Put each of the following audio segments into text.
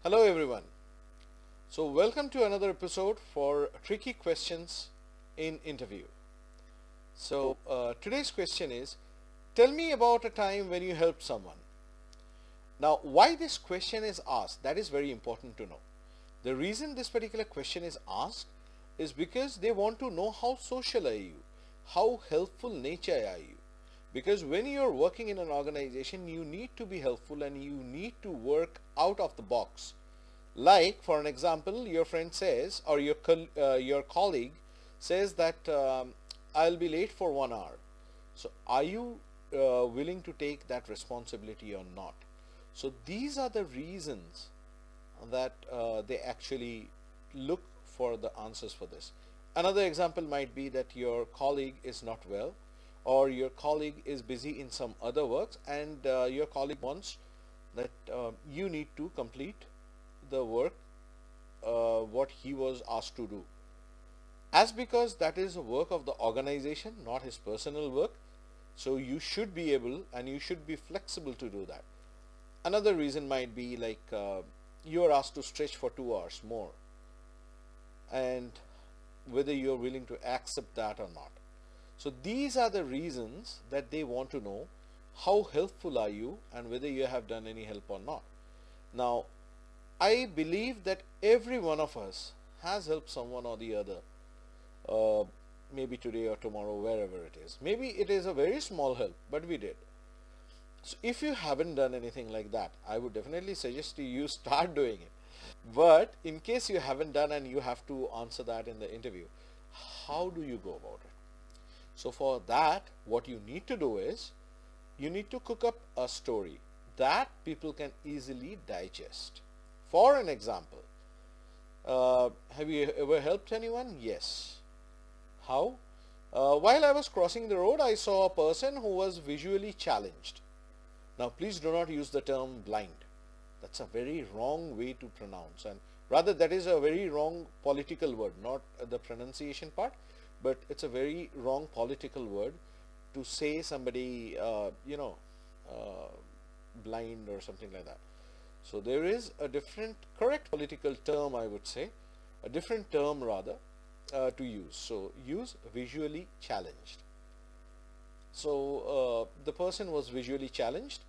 Hello everyone. So welcome to another episode for tricky questions in interview. Today's question is, tell me about a time when you helped someone. Now, why this question is asked, that is very important to know. The reason this particular question is asked is because they want to know how social are you, how helpful nature are you. Because when you're working in an organization, you need to be helpful and you need to work out of the box. Like, for an example, your friend says, or your colleague says that I'll be late for 1 hour. So, are you willing to take that responsibility or not? So, these are the reasons that they actually look for the answers for this. Another example might be that your colleague is not well, or your colleague is busy in some other works, and your colleague wants that you need to complete the work what he was asked to do, as because that is a work of the organization, not his personal work. So you should be able and you should be flexible to do that. Another reason might be like you are asked to stretch for 2 hours more, and whether you're willing to accept that or not. So these are the reasons that they want to know how helpful are you and whether you have done any help or not. Now, I believe that every one of us has helped someone or the other, maybe today or tomorrow, wherever it is. Maybe it is a very small help, but we did. So if you haven't done anything like that, I would definitely suggest to you start doing it. But in case you haven't done and you have to answer that in the interview, how do you go about it? So for that, what you need to do is, you need to cook up a story that people can easily digest. For an example, have you ever helped anyone? Yes. How? While I was crossing the road, I saw a person who was visually challenged. Now, please do not use the term blind. That's a very wrong way to pronounce, and rather that is a very wrong political word, not the pronunciation part, but it's a very wrong political word to say somebody, blind or something like that. So there is a different correct political term, I would say, a different term rather to use. So use visually challenged. So the person was visually challenged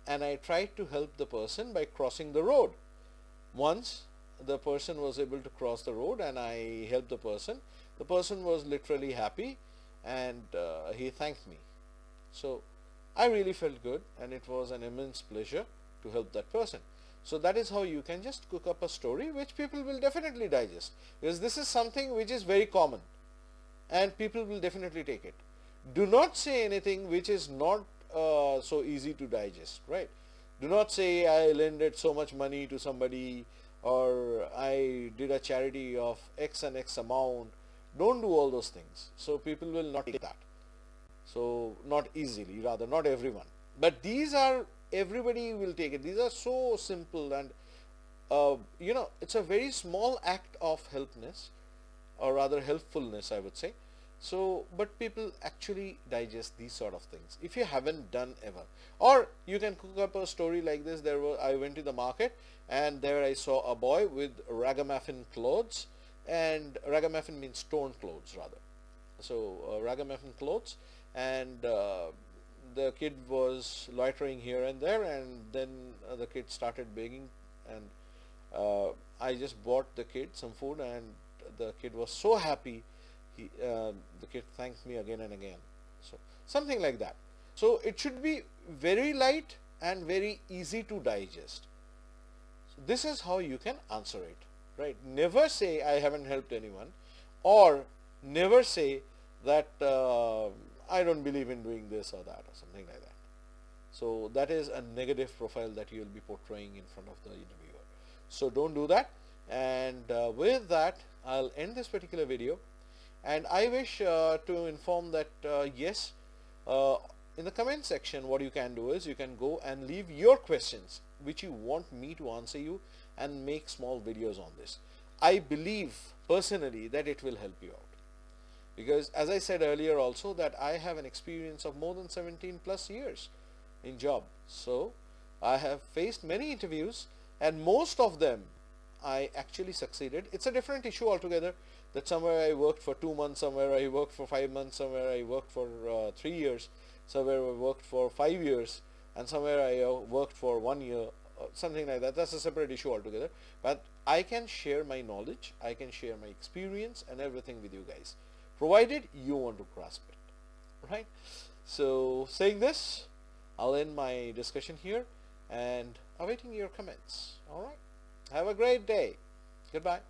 and I tried to help the person by crossing the road. Once the person was able to cross the road and I helped the person was literally happy and he thanked me. So I really felt good and it was an immense pleasure to help that person. So that is how you can just cook up a story which people will definitely digest, because this is something which is very common and people will definitely take it. Do not say anything which is not so easy to digest, right? Do not say I lended so much money to somebody or I did a charity of X and X amount. Don't do all those things. So people will not take that. So not easily, rather not everyone. But these are, everybody will take it. These are so simple and it's a very small act of helpness, or rather helpfulness, I would say. So, but people actually digest these sort of things if you haven't done ever. Or you can cook up a story like this. I went to the market and there I saw a boy with ragamuffin clothes, and ragamuffin means torn clothes rather. So ragamuffin clothes, and the kid was loitering here and there, and then the kid started begging, and I just bought the kid some food and the kid was so happy. The kid thanked me again and again. So something like that. So it should be very light and very easy to digest. So this is how you can answer it, right? Never say I haven't helped anyone, or never say that I don't believe in doing this or that or something like that. So that is a negative profile that you will be portraying in front of the interviewer. So don't do that. And with that, I'll end this particular video. And I wish to inform that yes, in the comment section, what you can do is you can go and leave your questions which you want me to answer you and make small videos on this. I believe personally that it will help you out, because as I said earlier also, that I have an experience of more than 17 plus years in job. So I have faced many interviews and most of them I actually succeeded. It's a different issue altogether, that somewhere I worked for 2 months, somewhere I worked for 5 months, somewhere I worked for 3 years, somewhere I worked for 5 years, and somewhere I worked for 1 year, something like that. That's a separate issue altogether. But I can share my knowledge, I can share my experience and everything with you guys, provided you want to grasp it, right? So saying this, I'll end my discussion here and awaiting your comments. All right. Have a great day. Goodbye.